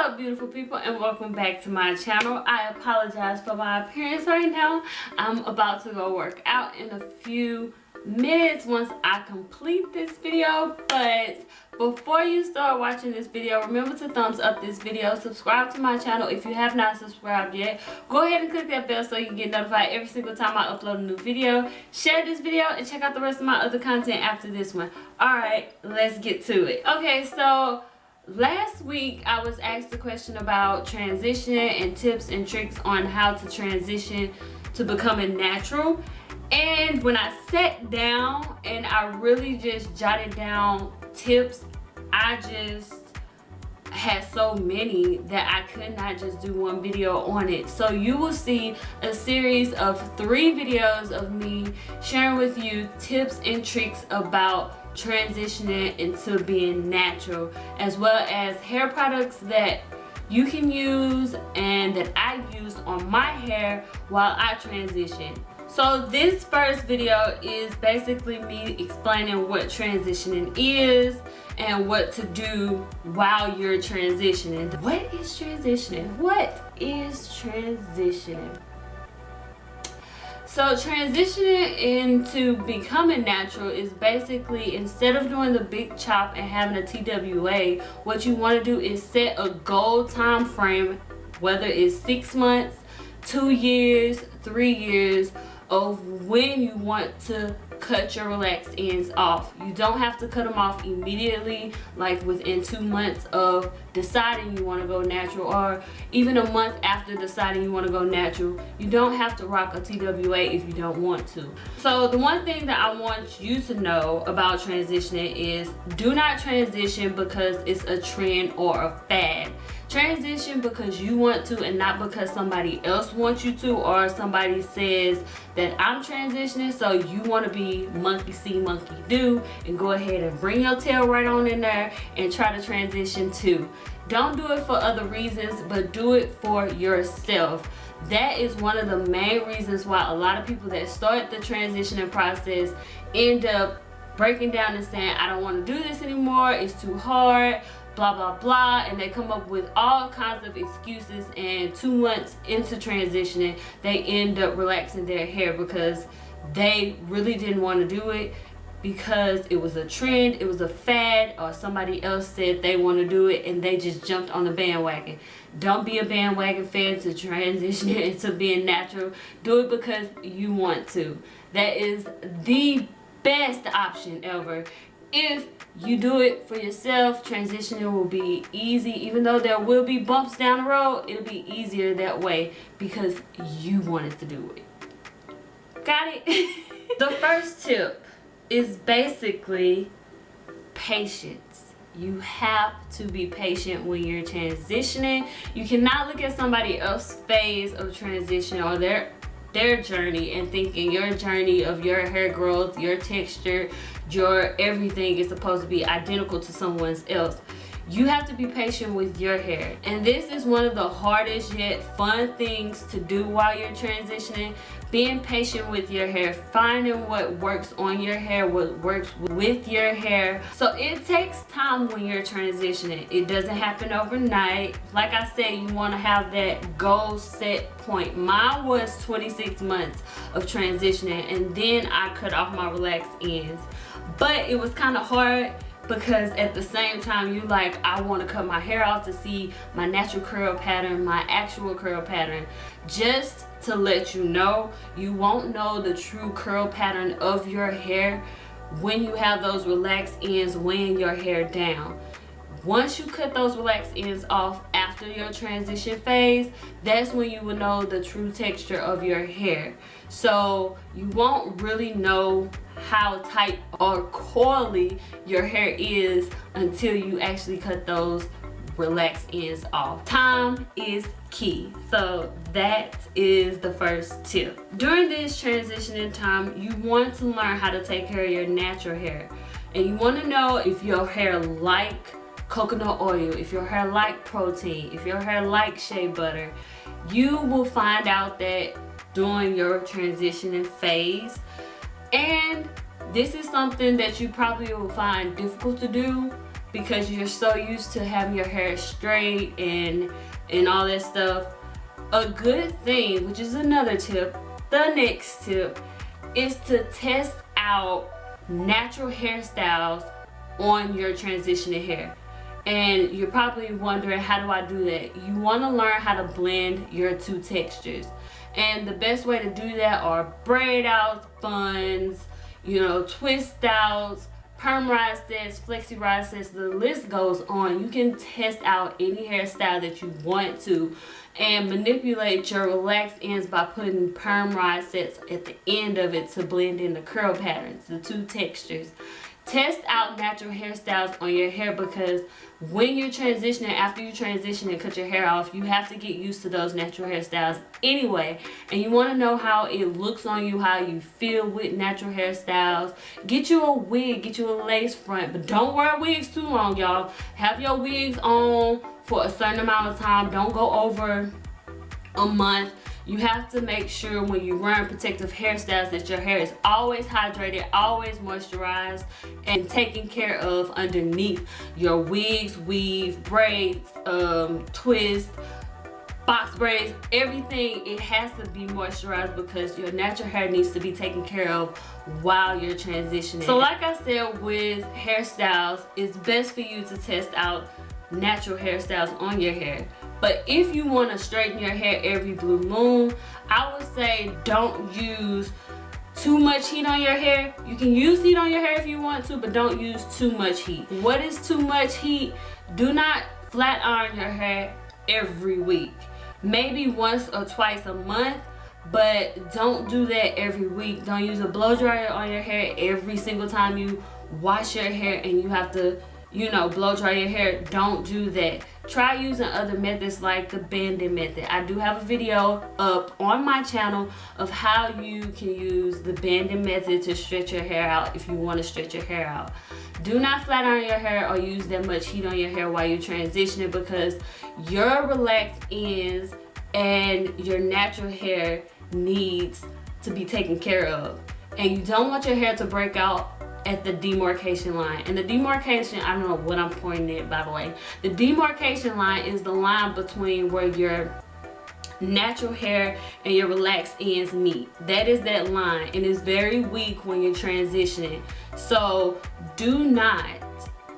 up, beautiful people, and welcome back to my channel. I apologize for my appearance right now. I'm about to go work out in a few minutes once I complete this video, but before you start watching this video, remember to thumbs up this video, subscribe to my channel if you have not subscribed yet. Go ahead and click that bell so you can get notified every single time I upload a new video. Share this video and check out the rest of my other content after this one. Alright, let's get to it. Okay, so last week I was asked a question about transitioning and tips and tricks on how to transition to becoming natural. And when I sat down and I really just jotted down tips, I just had so many that I could not just do one video on it. So you will see a series of 3 videos of me sharing with you tips and tricks about transitioning into being natural, as well as hair products that you can use and that I use on my hair while I transition. So this first video is basically me explaining what transitioning is and what to do while you're transitioning. What is transitioning? What is transitioning? So transitioning into becoming natural is basically, instead of doing the big chop and having a TWA, what you want to do is set a goal time frame, whether it's 6 months, 2 years, 3 years, of when you want to cut your relaxed ends off. You don't have to cut them off immediately, like within 2 months of deciding you want to go natural, or even a month after deciding you want to go natural. You don't have to rock a TWA if you don't want to. So the one thing that I want you to know about transitioning is, do not transition because it's a trend or a fad. Transition because you want to and not because somebody else wants you to, or somebody says that I'm transitioning so you want to be monkey see monkey do and go ahead and bring your tail right on in there and try to transition too. Don't do it for other reasons, but do it for yourself. That is one of the main reasons why a lot of people that start the transitioning process end up breaking down and saying, I don't want to do this anymore, it's too hard, blah blah blah, and they come up with all kinds of excuses, and 2 months into transitioning they end up relaxing their hair because they really didn't want to do it because it was a trend, it was a fad, or somebody else said they want to do it and they just jumped on the bandwagon. Don't be a bandwagon fan to transition into being natural. Do it because you want to. That is the best option ever. If you do it for yourself, transitioning will be easy. Even though there will be bumps down the road, it'll be easier that way because you wanted to do it. Got it? The first tip is basically patience. You have to be patient when you're transitioning. You cannot look at somebody else's phase of transition or their journey and thinking your journey of your hair growth, your texture, your everything is supposed to be identical to someone else. You have to be patient with your hair, and this is one of the hardest yet fun things to do while you're transitioning. Being patient with your hair, finding what works on your hair, what works with your hair. So it takes time when you're transitioning. It doesn't happen overnight. Like I said, you want to have that goal set point. Mine was 26 months of transitioning, and then I cut off my relaxed ends. But it was kind of hard because at the same time you like, I want to cut my hair off to see my natural curl pattern, my actual curl pattern. Just to let you know, you won't know the true curl pattern of your hair when you have those relaxed ends weighing your hair down. Once you cut those relaxed ends off after your transition phase, that's when you will know the true texture of your hair. So you won't really know how tight or coily your hair is until you actually cut those relaxed ends off. Time is key. So that is the first tip. During this transitioning time, you want to learn how to take care of your natural hair. And you want to know if your hair like coconut oil, if your hair like protein, if your hair like shea butter. You will find out that during your transitioning phase. And this is something that you probably will find difficult to do because you're so used to having your hair straight and all that stuff. A good thing, which is another tip, the next tip, is to test out natural hairstyles on your transitioning hair. And you're probably wondering, how do I do that? You want to learn how to blend your two textures. And the best way to do that are braid outs, buns, you know, twist outs, perm-rise sets, flexi-rise sets, the list goes on. You can test out any hairstyle that you want to and manipulate your relaxed ends by putting perm-rise sets at the end of it to blend in the curl patterns, the two textures. Test out natural hairstyles on your hair, because when you're transitioning, after you transition and cut your hair off, you have to get used to those natural hairstyles anyway. And you want to know how it looks on you, how you feel with natural hairstyles. Get you a wig, get you a lace front, but don't wear wigs too long, y'all. Have your wigs on for a certain amount of time. Don't go over a month. You have to make sure when you're wearing protective hairstyles that your hair is always hydrated, always moisturized, and taken care of underneath your wigs, weave, braids, twist, box braids, everything. It has to be moisturized because your natural hair needs to be taken care of while you're transitioning. So like I said, with hairstyles, it's best for you to test out natural hairstyles on your hair. But if you want to straighten your hair every blue moon, I would say don't use too much heat on your hair. You can use heat on your hair if you want to, but don't use too much heat. What is too much heat? Do not flat iron your hair every week. Maybe once or twice a month, but don't do that every week. Don't use a blow dryer on your hair every single time you wash your hair and you have to, you know, blow dry your hair. Don't do that. Try using other methods like the banding method. I do have a video up on my channel of how you can use the banding method to stretch your hair out if you want to stretch your hair out. Do not flat iron your hair or use that much heat on your hair while you're transitioning, because your relaxed ends and your natural hair needs to be taken care of. And you don't want your hair to break out at the demarcation line. And the demarcation, I don't know what I'm pointing at, by the way. The demarcation line is the line between where your natural hair and your relaxed ends meet. That is that line, and it's very weak when you're transitioning. So do not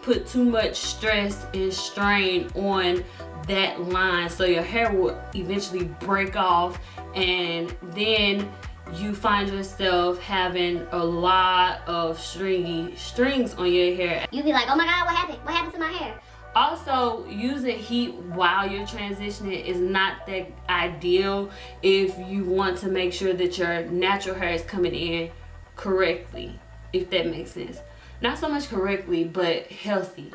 put too much stress and strain on that line, so your hair will eventually break off, and then you find yourself having a lot of stringy strings on your hair. You be like, oh my God, what happened? What happened to my hair? Also, using heat while you're transitioning is not that ideal if you want to make sure that your natural hair is coming in correctly, if that makes sense. Not so much correctly, but healthy.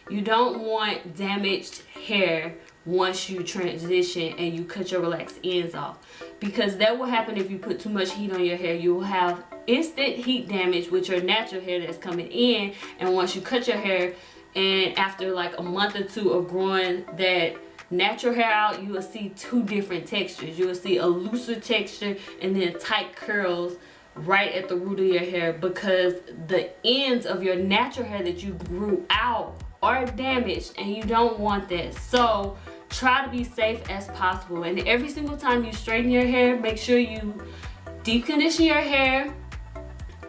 You don't want damaged hair once you transition and you cut your relaxed ends off, because that will happen if you put too much heat on your hair. You will have instant heat damage with your natural hair that's coming in, and once you cut your hair and after like a month or two of growing that natural hair out, you will see two different textures. You will see a looser texture and then tight curls right at the root of your hair, because the ends of your natural hair that you grew out are damaged, and you don't want that. So try to be safe as possible, and every single time you straighten your hair, make sure you deep condition your hair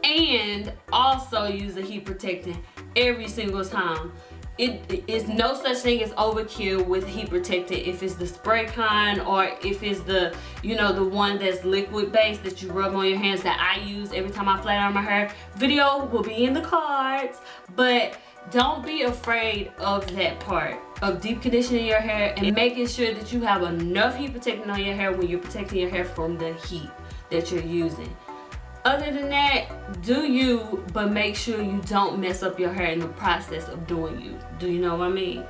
and also use a heat protectant every single time. It is no such thing as overkill with heat protectant if it's the spray kind or if it's the, you know, the one that's liquid based that you rub on your hands that I use every time I flat iron my hair. Video will be in the cards, but don't be afraid of that part of deep conditioning your hair and making sure that you have enough heat protectant on your hair when you're protecting your hair from the heat that you're using. Other than that, do you, but make sure you don't mess up your hair in the process of doing you. Do you know what I mean?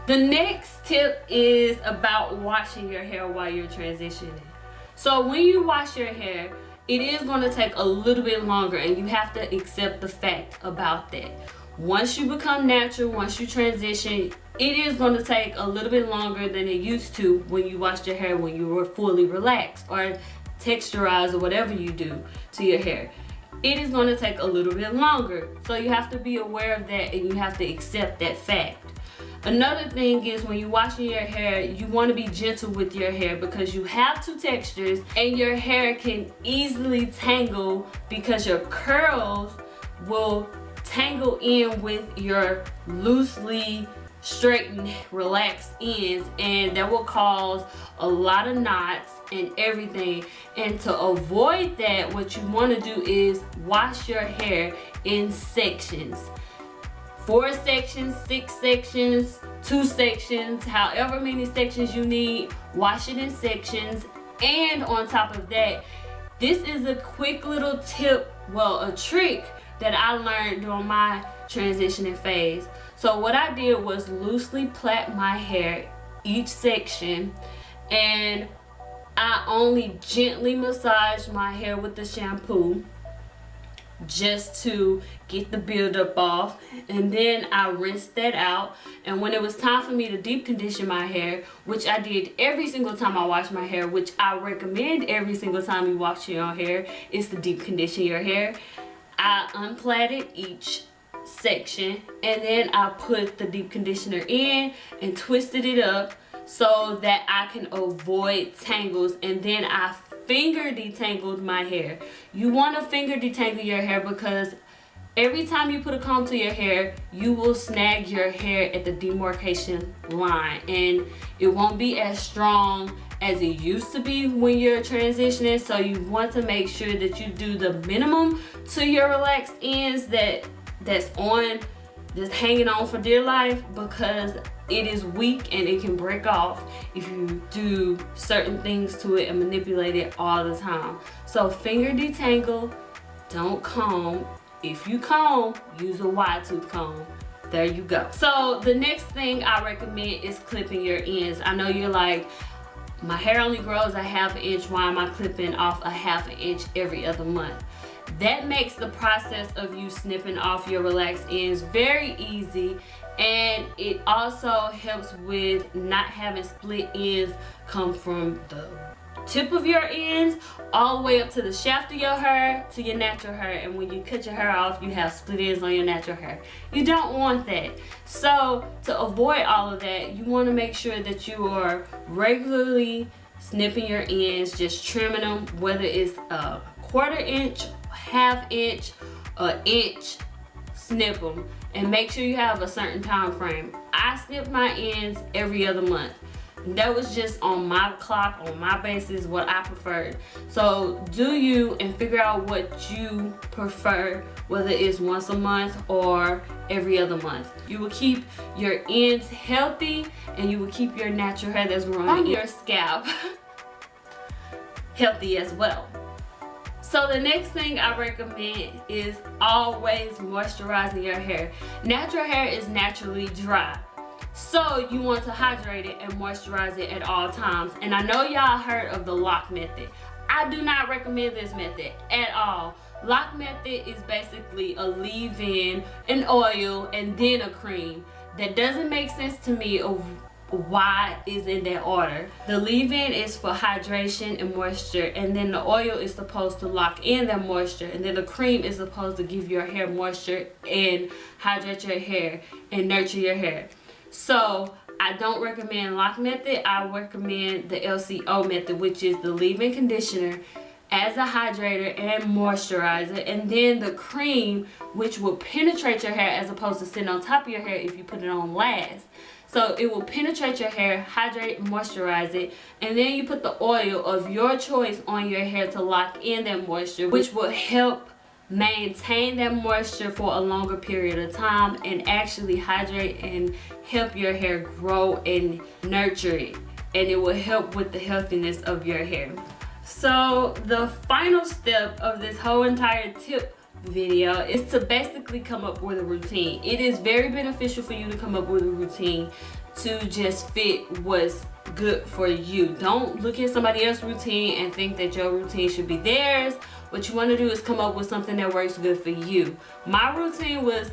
The next tip is about washing your hair while you're transitioning. So when you wash your hair, it is going to take a little bit longer, and you have to accept the fact about that. Once you become natural, once you transition, it is going to take a little bit longer than it used to when you washed your hair when you were fully relaxed or texturized or whatever you do to your hair. it is going to take a little bit longer. So you have to be aware of that, and you have to accept that fact. Another thing is, when you're washing your hair, you want to be gentle with your hair because you have two textures and your hair can easily tangle because your curls will tangle in with your loosely straightened, relaxed ends, and that will cause a lot of knots and everything. And to avoid that, what you want to do is wash your hair in sections. 4 sections, 6 sections, 2 sections, however many sections you need, wash it in sections. And on top of that, this is a quick little tip, well, a trick that I learned during my transitioning phase. So what I did was loosely plait my hair each section, and I only gently massaged my hair with the shampoo just to get the buildup off, and then I rinsed that out. And when it was time for me to deep condition my hair, which I did every single time I wash my hair, which I recommend every single time you wash your hair, is to deep condition your hair, I unplaited each section, and then I put the deep conditioner in and twisted it up so that I can avoid tangles, and then I finger detangled my hair. You want to finger detangle your hair because every time you put a comb to your hair, you will snag your hair at the demarcation line, and it won't be as strong as it used to be when you're transitioning. So you want to make sure that you do the minimum to your relaxed ends that's hanging on for dear life, because it is weak and it can break off if you do certain things to it and manipulate it all the time. So finger detangle, don't comb. If you comb, use a wide tooth comb. There you go. So the next thing I recommend is clipping your ends. I know you're like, my hair only grows a 1/2 inch, why am I clipping off a 1/2 inch every other month? That makes the process of you snipping off your relaxed ends very easy, and it also helps with not having split ends come from the tip of your ends all the way up to the shaft of your hair to your natural hair. And when you cut your hair off, you have split ends on your natural hair. You don't want that. So to avoid all of that, you want to make sure that you are regularly snipping your ends, just trimming them, whether it's a 1/4 inch, 1/2 inch, an inch, snip them, and make sure you have a certain time frame. I snip my ends every other month. That was just on my clock, on my basis, what I preferred. So do you, and figure out what you prefer, whether it's once a month or every other month. You will keep your ends healthy, and you will keep your natural hair that's growing on your scalp healthy as well. So the next thing I recommend is always moisturizing your hair. Natural hair is naturally dry, so you want to hydrate it and moisturize it at all times. And I know y'all heard of the lock method. I do not recommend this method at all. Lock method is basically a leave-in, an oil, and then a cream. That doesn't make sense to me of why is in that order. The leave-in is for hydration and moisture, and then the oil is supposed to lock in that moisture, and then the cream is supposed to give your hair moisture and hydrate your hair and nurture your hair. So I don't recommend lock method. I recommend the LCO method, which is the leave-in conditioner as a hydrator and moisturizer, and then the cream, which will penetrate your hair as opposed to sitting on top of your hair if you put it on last. So it will penetrate your hair, hydrate, moisturize it, and then you put the oil of your choice on your hair to lock in that moisture, which will help maintain that moisture for a longer period of time and actually hydrate and help your hair grow and nurture it. And it will help with the healthiness of your hair. So the final step of this whole entire tip video is to basically come up with a routine. It is very beneficial for you to come up with a routine to just fit what's good for you. Don't look at somebody else's routine and think that your routine should be theirs. What you want to do is come up with something that works good for you. My routine was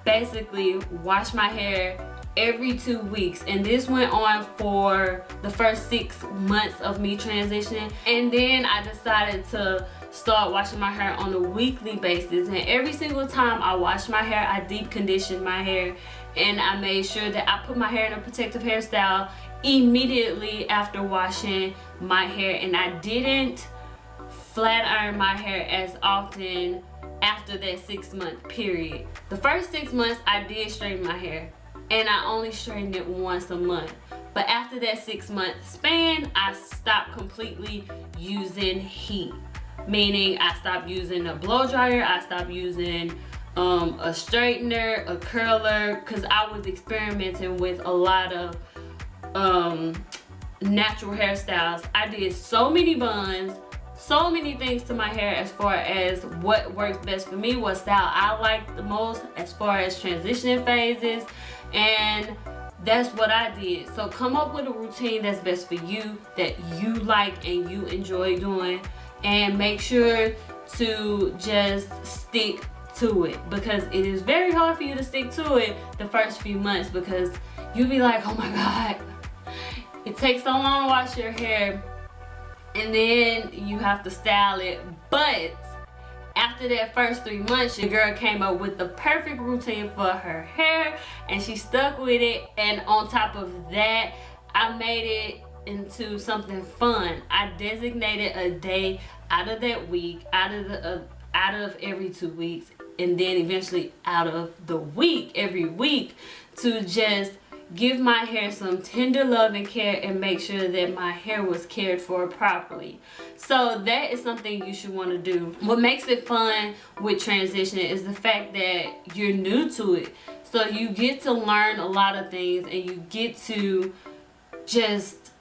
basically wash my hair every 2 weeks, and this went on for the first 6 months of me transitioning, and then I decided to start washing my hair on a weekly basis, and every single time I wash my hair, I deep condition my hair, and I made sure that I put my hair in a protective hairstyle immediately after washing my hair, and I didn't flat iron my hair as often after that 6-month period. The first 6 months I did straighten my hair, and I only straightened it once a month. But after that 6-month span, I stopped completely using heat. Meaning I stopped using a blow dryer, I stopped using a straightener, a curler, because I was experimenting with a lot of natural hairstyles. I did so many buns, so many things to my hair as far as what works best for me, what style I like the most as far as transitioning phases, and that's what I did. So come up with a routine that's best for you, that you like and you enjoy doing, and make sure to just stick to it, because it is very hard for you to stick to it the first few months, because you'll be like, oh my god, it takes so long to wash your hair, and then you have to style it. But after that first 3 months, your girl came up with the perfect routine for her hair, and she stuck with it. And on top of that, I made it into something fun. I designated a day out of that week, out of every 2 weeks, and then eventually out of the week, every week, to just give my hair some tender love and care and make sure that my hair was cared for properly. So that is something you should want to do. What makes it fun with transitioning is the fact that you're new to it. So you get to learn a lot of things, and you get to just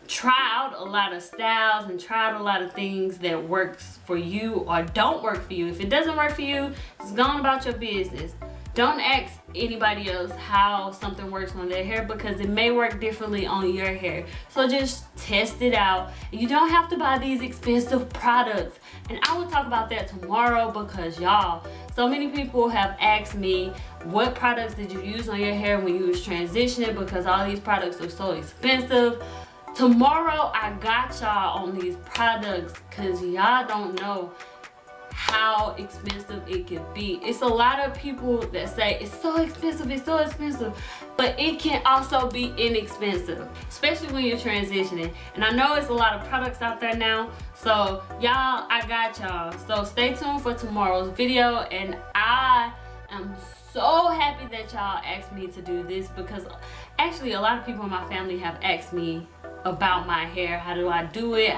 try out a lot of styles and try out a lot of things that works for you or don't work for you. If it doesn't work for you, just go on about your business. Don't ask anybody else how something works on their hair, because it may work differently on your hair. So just test it out. You don't have to buy these expensive products, and I will talk about that tomorrow, because y'all, so many people have asked me, what products did you use on your hair when you was transitioning, because all these products are so expensive. Tomorrow I got y'all on these products, because y'all don't know how expensive it can be. It's a lot of people that say it's so expensive, but it can also be inexpensive, especially when you're transitioning. And I know it's a lot of products out there now, so y'all, I got y'all. So stay tuned for tomorrow's video, and I am so happy that y'all asked me to do this, because actually a lot of people in my family have asked me about my hair. How do I do it?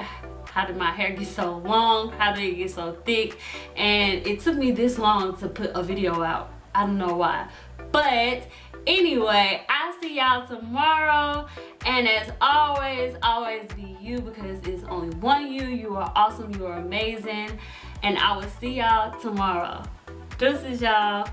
How did my hair get so long? How did it get so thick? And it took me this long to put a video out. I don't know why. But anyway, I'll see y'all tomorrow. And as always, always be you, because it's only one you. You are awesome. You are amazing. And I will see y'all tomorrow. Deuces, y'all.